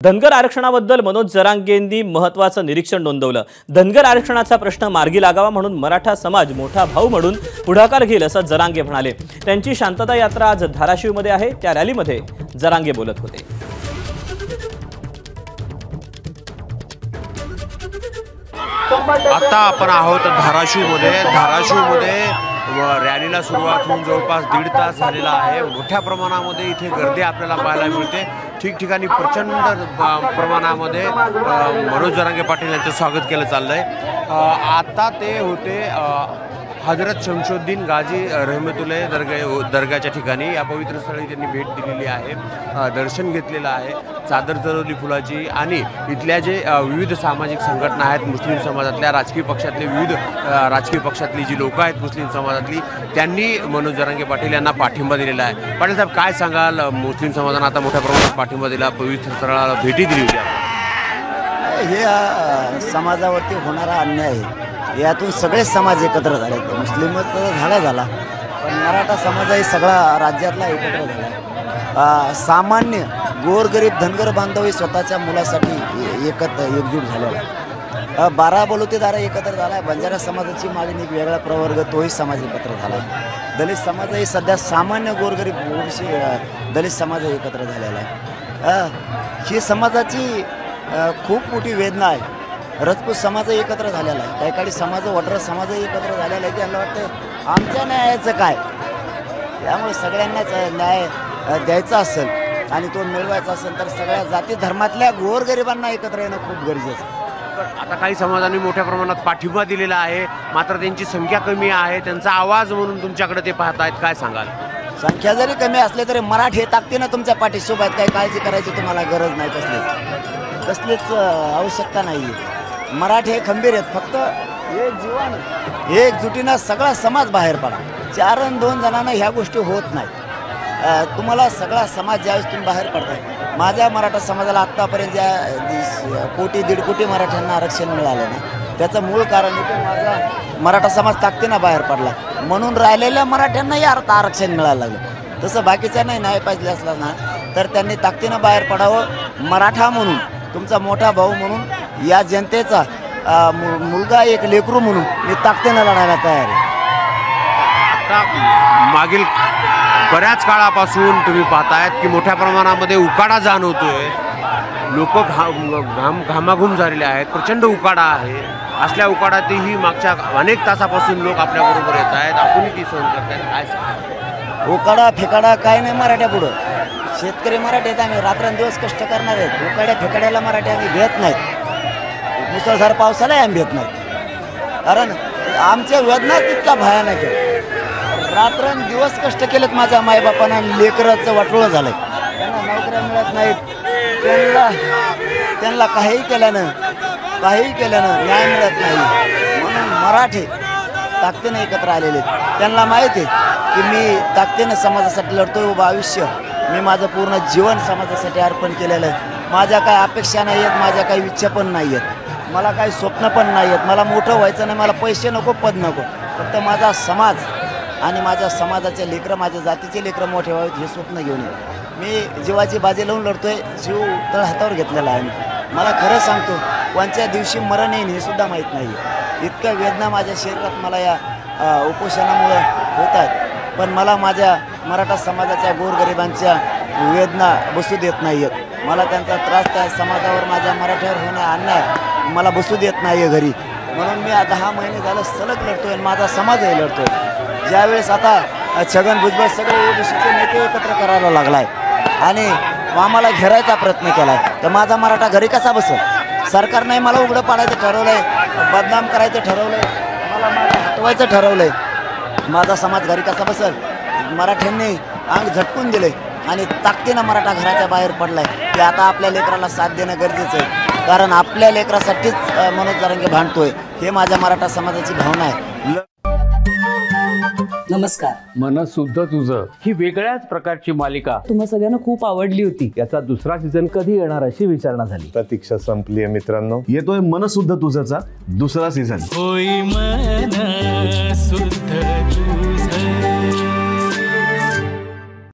धनगर आरक्षणाबद्दल मनोज जरांगेंनी महत्त्वाचं निरीक्षण नोंदवलं। धनगर आरक्षणाचा प्रश्न मार्गी लागावा म्हणून मराठा समाज मोठा भाऊ म्हणून पुढाकार घेईल असं जरांगे म्हणाले। त्यांची शांतता यात्रा आज धाराशिवमध्ये आहे, त्या रॅलीमध्ये जरांगे बोलत होते। आता आपण आहोत धाराशिवमध्ये रॅलीला सुरुवात होऊन जवळपास 1.5 तास झालेला आहे। मोठ्या प्रमाणामध्ये इथे गर्दी आपल्याला पाहायला मिळते। ठिकठिकाणी प्रचंड प्रमाणामध्ये मनोज जरांगे पाटील यांचं स्वागत केलं चाललंय। आता ते होते हजरत शमशुद्दीन गाजी रहमतुल्लाह दर्गाच्या ठिकाणी। या पवित्र स्थळी त्यांनी भेट दिलेली आहे, दर्शन घेतलेलं आहे, चादर चढवली फुलाची आणि इथल्या जे विविध सामाजिक संघटना आहेत, मुस्लिम समाजातल्या राजकीय पक्षातले विविध राजकीय पक्षातली जी लोक आहेत मुस्लिम समाजातली, त्यांनी मनोज जरांगे पाटील यांना पाठिंबा दिलेला आहे। पाटील साहेब, काय सांगाल? मुस्लिम समाजानं आता मोठ्या प्रमाणात पाठिंबा दिला, पवित्र स्थळाला भेटी दिली होती। हे समाजावरती होणारा अन्याय आहे, यातून सगळे समाज एकत्र झाले। मुस्लिमच झाला पण मराठा समाजही सगळा राज्यातला एकत्र झाला। सामान्य गोरगरीब धनगर बांधव स्वतःच्या मुलासाठी एकजूट झालेला। 12 बलुतेदार एकत्र झाला। बंजारा समाजाची मागणी एक वेगळा प्रवर्ग, तोही समाज एकत्र झाला। दलित समाजही सध्या सामान्य गोरगरीब दलित समाज एकत्र झालेला आहे। ही समाजाची खूप मोठी वेदना आहे। राजपूत समाज एकत्र झालेला आहे, काही काळी समाज वडरा समाज एकत्र झालेला आहे। त्यांना वाटतं आमच्या न्यायाचं काय, त्यामुळे सगळ्यांनाच न्याय द्यायचा असेल आणि तो मिळवायचा असेल तर सगळ्या जाती धर्मातल्या गोरगरिबांना एकत्र येणं खूप गरजेचं आहे। आता काही समाजांनी मोठ्या प्रमाणात पाठिंबा दिलेला आहे, मात्र त्यांची संख्या कमी आहे, त्यांचा आवाज म्हणून तुमच्याकडे ते पाहतायत, काय सांगाल? संख्या जरी कमी असले तरी मराठी ताकदीनं तुमच्या पाठीशी उभा आहेत, काही काळजी करायची तुम्हाला गरज नाही, कसलीच आवश्यकता नाही आहे। मराठी हे खंबीर आहेत, फक्त एक जीवन एकजुटीनं सगळा समाज बाहेर पडा। 4 आणि 2 जणांना ह्या गोष्टी होत नाहीत। तुम्हाला सगळा समाज ज्यावेळेस तुम्ही बाहेर पडताय, माझ्या मराठा समाजाला आत्तापर्यंत ज्या 1.5 कोटी मराठ्यांना आरक्षण मिळालं नाही, त्याचं मूळ कारण आहे की माझा मराठा समाज ताकदीनं बाहेर पडला, म्हणून राहिलेल्या मराठ्यांनाही आरक्षण मिळायला लागलं। तसं बाकीच्यांनाही न्याय पाहिजे असला ना तर त्यांनी ताकदीनं बाहेर पडावं। मराठा म्हणून, तुमचा मोठा भाऊ म्हणून, या जनतेचा मुलगा, एक लेकरू म्हणून मी ताकदीनं लढायला तयार आहे। आता मागील बऱ्याच काळापासून तुम्ही पाहतायत की मोठ्या प्रमाणामध्ये उकाडा जाणवतोय, लोक घामाघूम झालेले आहेत, प्रचंड उकाडा आहे। असल्या उकाडातही मागच्या अनेक तासापासून लोक आपल्याबरोबर येत आहेत, आपणही ती सहन करतायत, काय? उकाडा फेकाडा काय नाही मराठ्या पुढं। शेतकरी मराठी आहेत, आम्ही रात्रंदिवस कष्ट करणार आहेत। उकाड्या फेकाड्याला मराठी आम्ही भेट नाहीत, मुसळधार पावसालाही आम्ही भेट नाहीत, कारण आमच्या वेदना तितका भयानक आहे। रात्रंदिवस कष्ट केलेत माझ्या मायबापांना, लेकराचं वाटोळं झालंय, त्यांना नोकऱ्या मिळत नाहीत, त्यांना काहीही केल्यानं न्याय मिळत नाही, म्हणून मराठी ताकदीनं एकत्र आलेले आहेत। त्यांना माहिती आहे की मी ताकदीनं समाजासाठी लढतोय, उभं आयुष्य मी माझं पूर्ण जीवन समाजासाठी अर्पण केलेलं आहे। माझ्या काही अपेक्षा नाही आहेत, माझ्या काही इच्छा पण नाही आहेत, मला काही स्वप्न पण नाही आहेत। मला मोठं व्हायचं नाही, मला पैसे नको, पद नको, फक्त माझा समाज आणि माझ्या समाजाचे लेकरं, माझ्या जातीचे लेकरं मोठे व्हावेत हे स्वप्न घेऊन मी जीवाची बाजी लावून लढतोय। जीव तळ हातावर घेतलेला आहे। मला खरं सांगतो, कोणत्या दिवशी मरण येईन हे सुद्धा माहीत नाही। इतक्या वेदना माझ्या शरीरात मला या उपोषणामुळे होत आहेत, पण मला माझ्या मराठा समाजाच्या गोरगरिबांच्या वेदना बसू देत नाही आहेत। मला त्यांचा त्रास, त्या समाजावर, माझ्या मराठ्यावर होण्या अन्याय मला बसू देत नाही आहे घरी, म्हणून मी 10 महिने झालं सलग लढतोय आणि माझा समाजही लढतोय। ज्यावेळेस आता छगन भुजबळ सगळे ओबीसीचे नेते एकत्र करायला लागलाय आणि आम्हाला घेरायचा प्रयत्न केलाय, तर माझा मराठा घरी कसा बसेल? सरकारने मला उघडं पाडायचं ठरवलंय, बदनाम करायचं ठरवलंय, मला हटवायचं ठरवलंय, माझा समाज घरी कसा बसेल? मराठ्यांनी अंग झटकून दिले आणि ताकदीनं मराठा घराच्या बाहेर पडलाय। ते आता आपल्या लेकराला साथ देणं गरजेचं आहे, कारण आपल्या लेकरासाठीच मनोज जरांगे भांडतोय, हे माझ्या मराठा समाजाची भावना आहे। नमस्कार। मनसुद्धा तुझं ही वेगळ्याच प्रकारची मालिका तुम्हा सगळ्यांना खूप आवडली होती। याचा दुसरा सीझन कधी येणार अशी विचारणा झाली। प्रतीक्षा संपली आहे मित्रांनो, येतोय मनसुद्धा तुझाचा दुसरा सीझन। होई मनसुद्धा